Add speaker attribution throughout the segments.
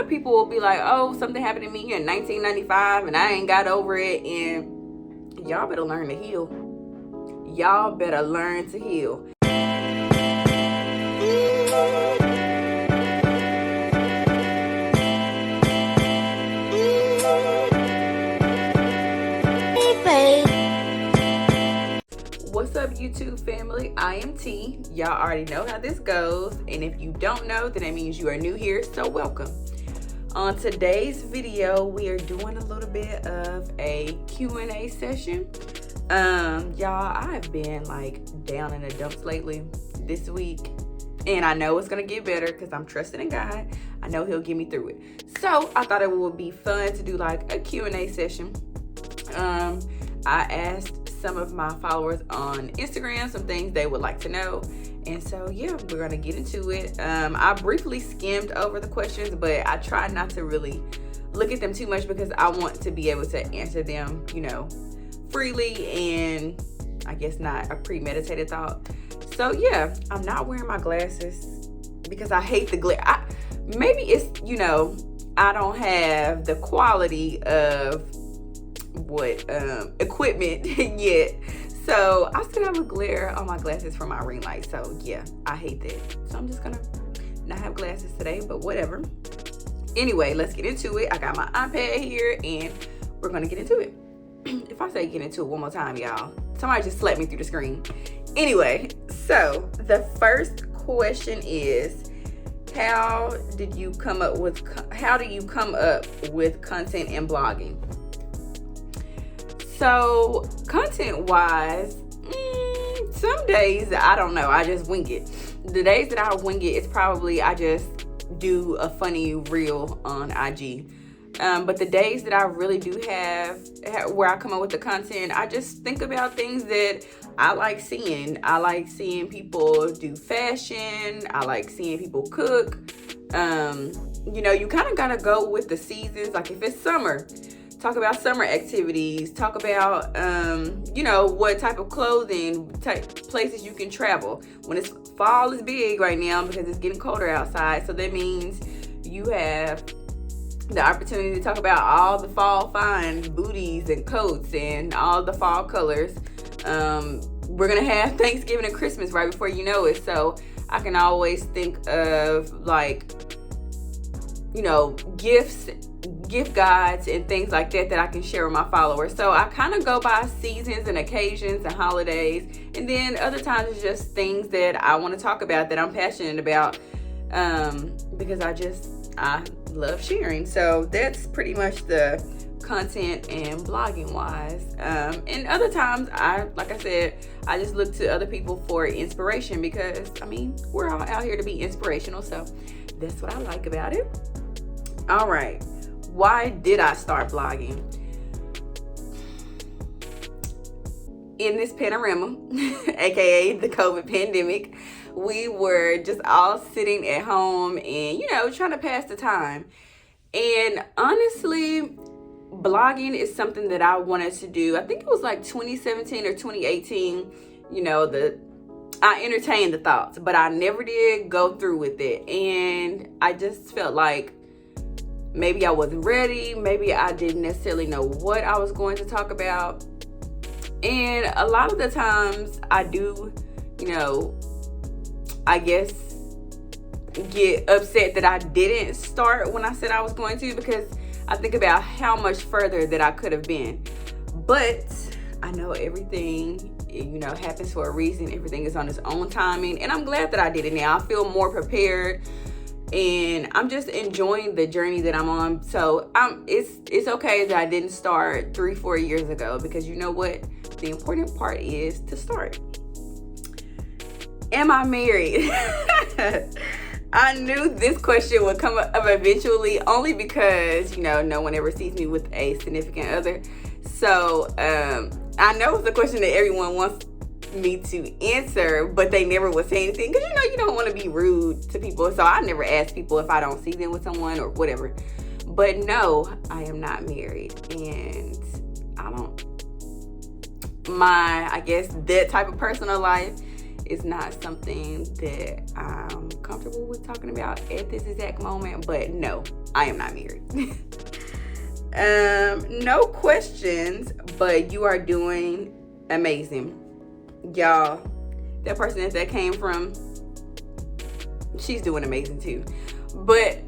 Speaker 1: of people will be like, oh, something happened to me in 1995 and I ain't got over it. And y'all better learn to heal. Y'all better learn to heal. What's up, YouTube family? I am T. Y'all already know how this goes, and if you don't know, then that means you are new here, so welcome. On today's video, we are doing a little bit of a Q&A session. Y'all, I've been like down in the dumps lately this week, and I know it's gonna get better because I'm trusting in God. I know He'll get me through it. So I thought it would be fun to do like a Q&A session. I asked some of my followers on Instagram some things they would like to know, and so yeah, we're gonna get into it. I briefly skimmed over the questions, but I tried not to really look at them too much because I want to be able to answer them, you know, freely and I guess not a premeditated thought. So yeah, I'm not wearing my glasses because I hate the glare. Maybe it's, you know, I don't have the quality of equipment yet, so I still have a glare on my glasses from my ring light. So yeah, I hate that. So I'm just gonna not have glasses today, but whatever. Anyway, let's get into it. I got my iPad here and we're gonna get into it. If I say get into it one more time, y'all, somebody just slapped me through the screen. Anyway, so the first question is, how do you come up with content and blogging? So content wise, some days I don't know, I just wing it. The days that I wing it, it's probably I just do a funny reel on IG. But the days that I really do have where I come up with the content, I just think about things that I like seeing. I like seeing people do fashion. I like seeing people cook. You know, you kind of gotta go with the seasons. Like if it's summer, talk about summer activities, talk about, you know, what type of clothing, places you can travel. When it's fall is big right now because it's getting colder outside. So that means you have the opportunity to talk about all the fall finds, booties and coats and all the fall colors. We're going to have Thanksgiving and Christmas right before you know it. So I can always think of like, you know, gift guides and things like that I can share with my followers. So I kind of go by seasons and occasions and holidays, and then other times it's just things that I want to talk about that I'm passionate about, because I love sharing. So that's pretty much the content and blogging wise. And other times like I said, I just look to other people for inspiration because I mean, we're all out here to be inspirational. So that's what I like about it. All right. Why did I start blogging? In this panorama, aka the COVID pandemic, we were just all sitting at home and, you know, trying to pass the time. And honestly, blogging is something that I wanted to do. I think it was like 2017 or 2018, you know, I entertained the thoughts, but I never did go through with it. And I just felt like maybe I wasn't ready. Maybe I didn't necessarily know what I was going to talk about. And a lot of the times I do, you know, I guess get upset that I didn't start when I said I was going to, because I think about how much further that I could have been. But I know everything, you know, happens for a reason. Everything is on its own timing. And I'm glad that I did it now. I feel more prepared. And I'm just enjoying the journey that I'm on. So it's okay that I didn't start 3-4 years ago, because you know what? The important part is to start. Am I married? I knew this question would come up eventually, only because, you know, no one ever sees me with a significant other. So I know it's a question that everyone wants me to answer, but they never would say anything, because you know you don't want to be rude to people. So I never ask people if I don't see them with someone or whatever. But no, I am not married, and I guess that type of personal life It's not something that I'm comfortable with talking about at this exact moment, but no, I am not married. No questions, but you are doing amazing. Y'all, that person that came from, she's doing amazing too. But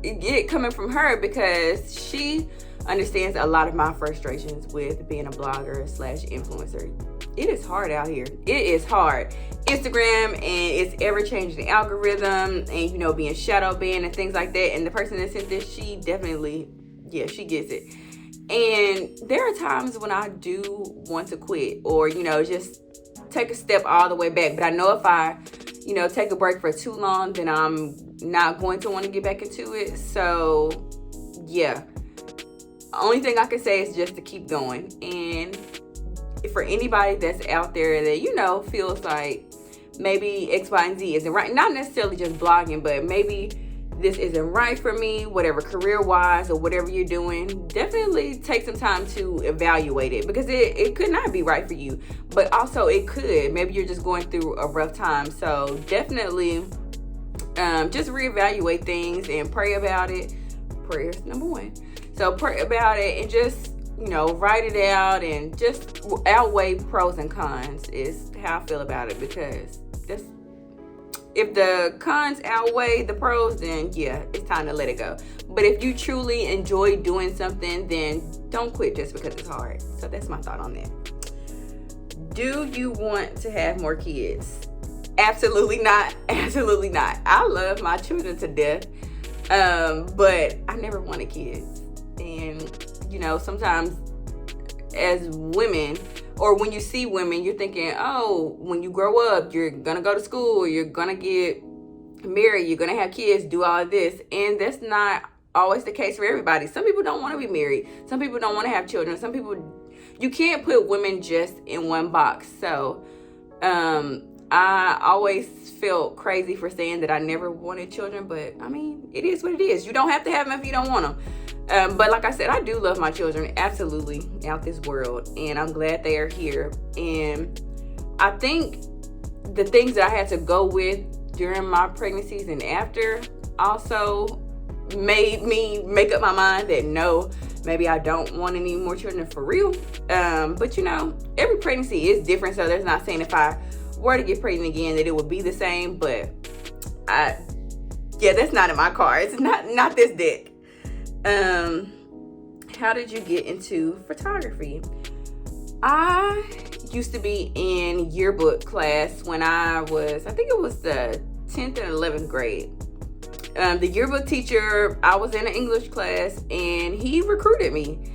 Speaker 1: it coming from her because she understands a lot of my frustrations with being a blogger / influencer. It is hard out here. It is hard. Instagram and its ever-changing algorithm and, you know, being shadow banned and things like that. And the person that sent this, she definitely, she gets it. And there are times when I do want to quit or, you know, just take a step all the way back. But I know if I, you know, take a break for too long, then I'm not going to want to get back into it. So, yeah. Only thing I can say is just to keep going. And for anybody that's out there that, you know, feels like maybe X, Y, and Z isn't right, not necessarily just blogging, but maybe this isn't right for me, whatever, career-wise or whatever you're doing, definitely take some time to evaluate it because it could not be right for you, but also it could. Maybe you're just going through a rough time. So definitely just reevaluate things and pray about it. Prayer's number one. So pray about it and just, you know, write it out and just outweigh pros and cons is how I feel about it, because that's, if the cons outweigh the pros, then yeah, it's time to let it go. But if you truly enjoy doing something, then don't quit just because it's hard. So that's my thought on that. Do you want to have more kids? Absolutely not. Absolutely not. I love my children to death, but I never wanted kids. And, you know, sometimes as women, or when you see women, you're thinking, oh, when you grow up, you're going to go to school, you're going to get married, you're going to have kids, do all of this. And that's not always the case for everybody. Some people don't want to be married. Some people don't want to have children. Some people, you can't put women just in one box. So I always felt crazy for saying that I never wanted children, but I mean, it is what it is. You don't have to have them if you don't want them. But like I said, I do love my children absolutely out this world, and I'm glad they are here. And I think the things that I had to go with during my pregnancies and after also made me make up my mind that no, maybe I don't want any more children for real. But you know, every pregnancy is different, so there's not saying if I were to get pregnant again that it would be the same. But that's not in my cards. It's not this deck. How did you get into photography? I used to be in yearbook class when I think it was the 10th and 11th grade. The yearbook teacher, I was in an English class and he recruited me,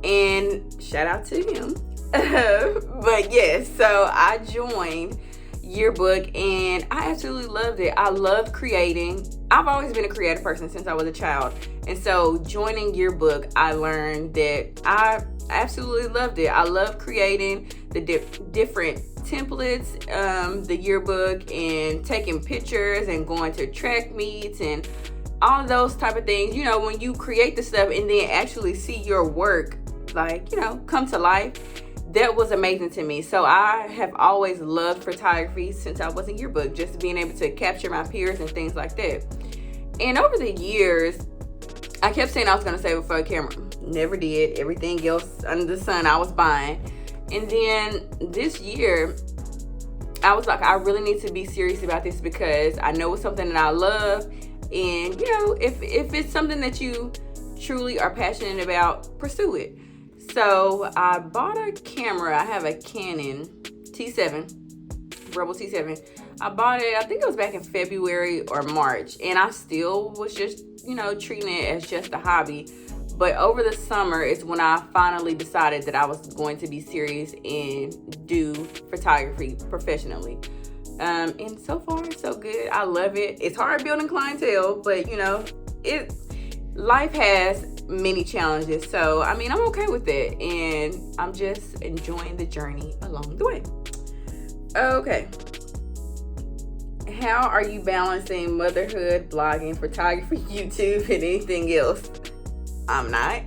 Speaker 1: and shout out to him. But yes, so I joined yearbook and I absolutely loved it. I loved creating. I've always been a creative person since I was a child. And so joining yearbook, I learned that I absolutely loved it. I love creating the different templates, the yearbook, and taking pictures and going to track meets and all those type of things. You know, when you create the stuff and then actually see your work, like, you know, come to life, that was amazing to me. So I have always loved photography since I was in yearbook, just being able to capture my peers and things like that. And over the years, I kept saying I was going to save it for a camera. Never did. Everything else under the sun I was buying. And then this year, I was like, I really need to be serious about this because I know it's something that I love. And, you know, if it's something that you truly are passionate about, pursue it. So I bought a camera. I have a Canon T7, Rebel T7. I bought it, I think it was back in February or March. And I still was just, you know, treating it as just a hobby. But over the summer is when I finally decided that I was going to be serious and do photography professionally. And so far, so good. I love it. It's hard building clientele, but you know, life has many challenges. So, I mean, I'm okay with it. And I'm just enjoying the journey along the way. Okay. How are you balancing motherhood, blogging, photography, YouTube, and anything else? I'm not.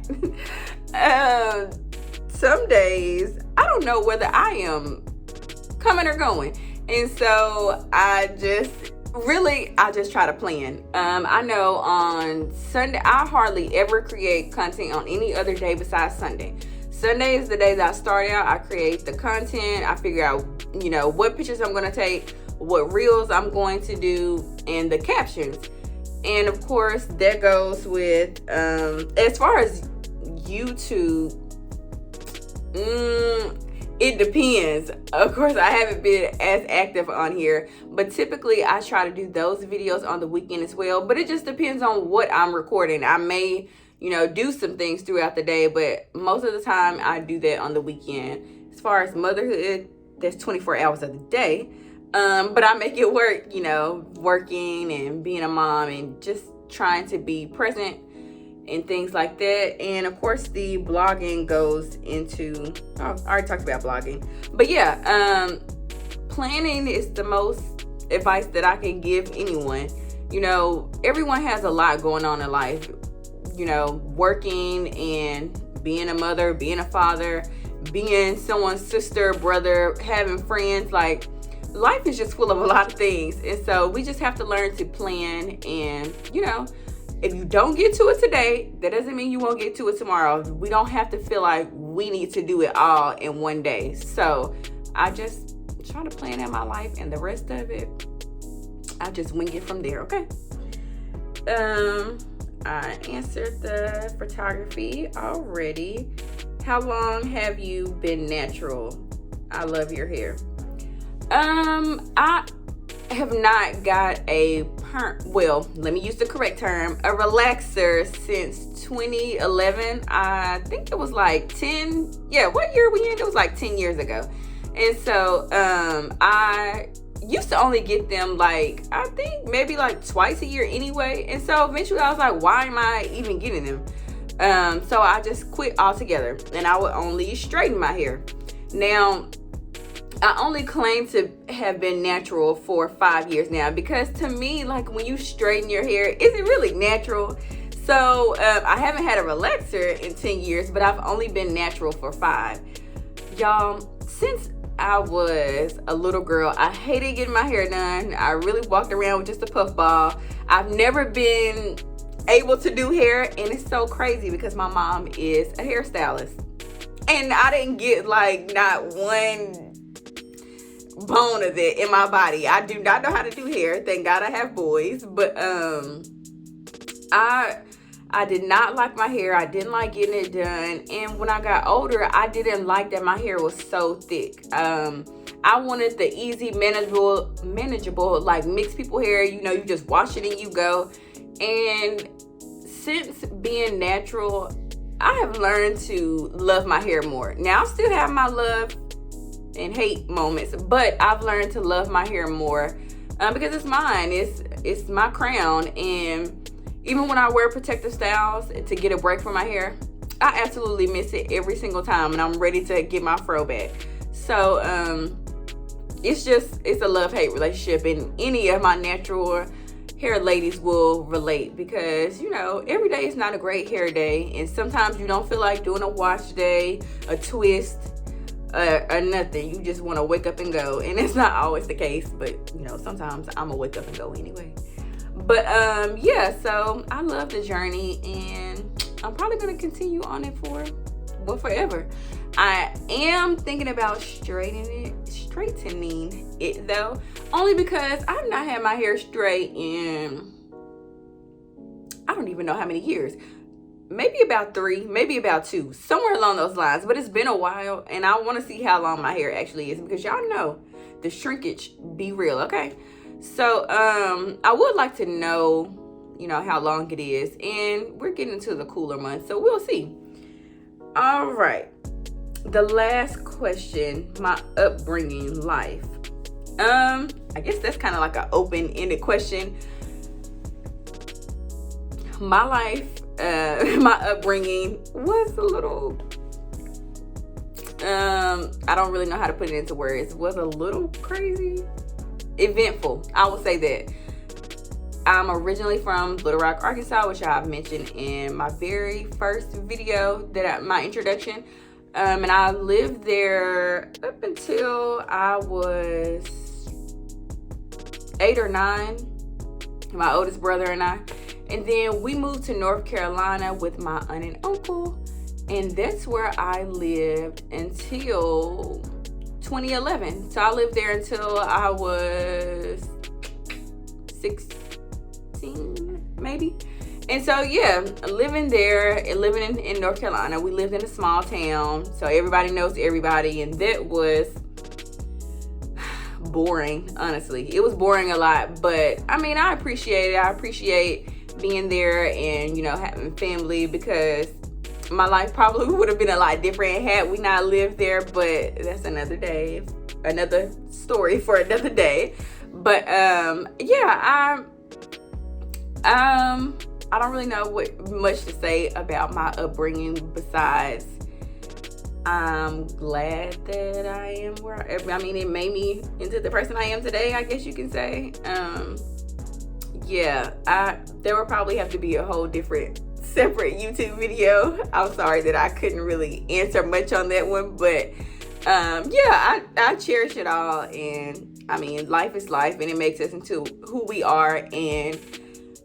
Speaker 1: Some days, I don't know whether I am coming or going. And so I just try to plan. I know on Sunday, I hardly ever create content on any other day besides Sunday. Sunday is the day that I start out. I create the content. I figure out, what pictures I'm going to take, what reels I'm going to do, and the captions. And of course, that goes with, as far as YouTube, it depends. Of course, I haven't been as active on here, but typically I try to do those videos on the weekend as well. But it just depends on what I'm recording. I may, do some things throughout the day, but most of the time I do that on the weekend. As far as motherhood, there's 24 hours of the day. But I make it work, working and being a mom and just trying to be present and things like that. And of course, the blogging goes into, I already talked about blogging. But yeah, planning is the most advice that I can give anyone. Everyone has a lot going on in life, working and being a mother, being a father, being someone's sister, brother, having friends. Like, life is just full of a lot of things. And so we just have to learn to plan. And, if you don't get to it today, that doesn't mean you won't get to it tomorrow. We don't have to feel like we need to do it all in one day. So I just try to plan out my life, and the rest of it, I just wing it from there, okay? I answered the photography already. How long have you been natural? I love your hair. I have not got a let me use the correct term, a relaxer since 2011. I think it was like 10, what year we in? It was like 10 years ago. And so I used to only get them I think maybe twice a year anyway. And so eventually I was like, why am I even getting them? So I just quit altogether, and I would only straighten my hair. Now, I only claim to have been natural for 5 years now, because to me, when you straighten your hair, is it really natural? So I haven't had a relaxer in 10 years, but I've only been natural for 5. Y'all, since I was a little girl, I hated getting my hair done. I really walked around with just a puff ball. I've never been able to do hair, and it's so crazy because my mom is a hairstylist, and I didn't get not one bone of it in my body. I do not know how to do hair. Thank God I have boys. But I did not like my hair. I didn't like getting it done. And when I got older, I didn't like that my hair was so thick. I wanted the easy, manageable, mixed people hair. You just wash it and you go. And since being natural, I have learned to love my hair more. Now, I still have my love and hate moments, but I've learned to love my hair more because it's mine. It's my crown. And even when I wear protective styles to get a break from my hair, I absolutely miss it every single time, and I'm ready to get my fro back. So it's a love-hate relationship, and any of my natural hair ladies will relate, because every day is not a great hair day, and sometimes you don't feel like doing a wash day, a twist, or nothing. You just want to wake up and go, and it's not always the case, but sometimes I'm gonna wake up and go anyway. But so I love the journey, and I'm probably gonna continue on it for forever. I am thinking about straightening it though, only because I've not had my hair straight in I don't even know how many years. Maybe about 3, maybe about 2, somewhere along those lines. But it's been a while, and I want to see how long my hair actually is, because y'all know the shrinkage be real, okay? So I would like to know, how long it is, and we're getting into the cooler months, so we'll see. All right, the last question: my upbringing life. I guess that's kind of like an open-ended question. My life. My upbringing was a little, I don't really know how to put it into words. Was a little crazy, eventful. I will say that. I'm originally from Little Rock, Arkansas, which I've mentioned in my very first video, my introduction. And I lived there up until I was 8 or 9, my oldest brother and I. And then we moved to North Carolina with my aunt and uncle. And that's where I lived until 2011. So I lived there until I was 16, maybe. And so, yeah, living there and living in North Carolina, we lived in a small town. So everybody knows everybody. And that was boring, honestly. It was boring a lot. But, I mean, I appreciate it. I appreciate being there and, you know, having family, because my life probably would have been a lot different had we not lived there. But that's another day, another story for another day. But, yeah, I don't really know what much to say about my upbringing besides I'm glad that I am where I mean, it made me into the person I am today, I guess you can say. Yeah, there will probably have to be a whole different separate YouTube video. I'm sorry that I couldn't really answer much on that one, but yeah, I cherish it all. And I mean, life is life, and it makes us into who we are. And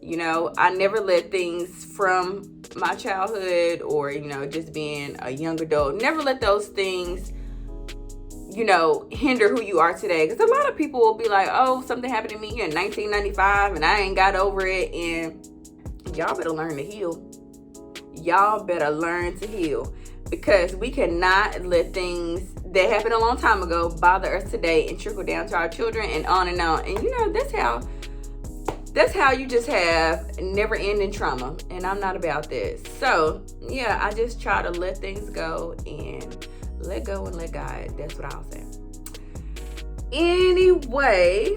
Speaker 1: you know, I never let things from my childhood or, you know, just being a young adult, never let those things, you know, hinder who you are today. Because a lot of people will be like, oh, something happened to me in 1995 and I ain't got over it. And y'all better learn to heal. Y'all better learn to heal. Because we cannot let things that happened a long time ago bother us today and trickle down to our children and on and on. And, you know, that's how you just have never-ending trauma, and I'm not about this. So, yeah, I just try to let things go and let go and let God. That's what I'll say. Anyway,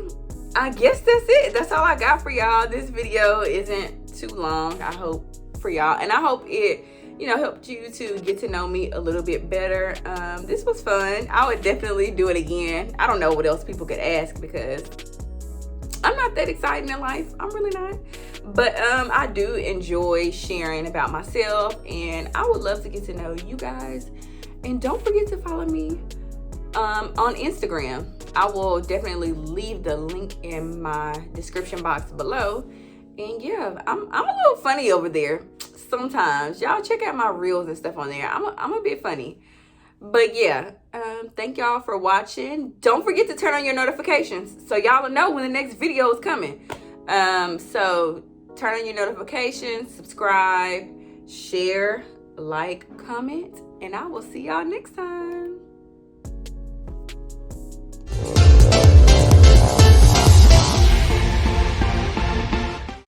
Speaker 1: I guess that's it. That's all I got for y'all. This video isn't too long, I hope, for y'all. And I hope it, you know, helped you to get to know me a little bit better. This was fun. I would definitely do it again. I don't know what else people could ask because I'm not that exciting in life. I'm really not. But I do enjoy sharing about myself, and I would love to get to know you guys. And don't forget to follow me on Instagram. I will definitely leave the link in my description box below. And yeah, I'm a little funny over there sometimes. Y'all check out my reels and stuff on there. I'm a bit funny. But yeah, thank y'all for watching. Don't forget to turn on your notifications so y'all will know when the next video is coming. So turn on your notifications, subscribe, share, like, comment, and I will see y'all next time.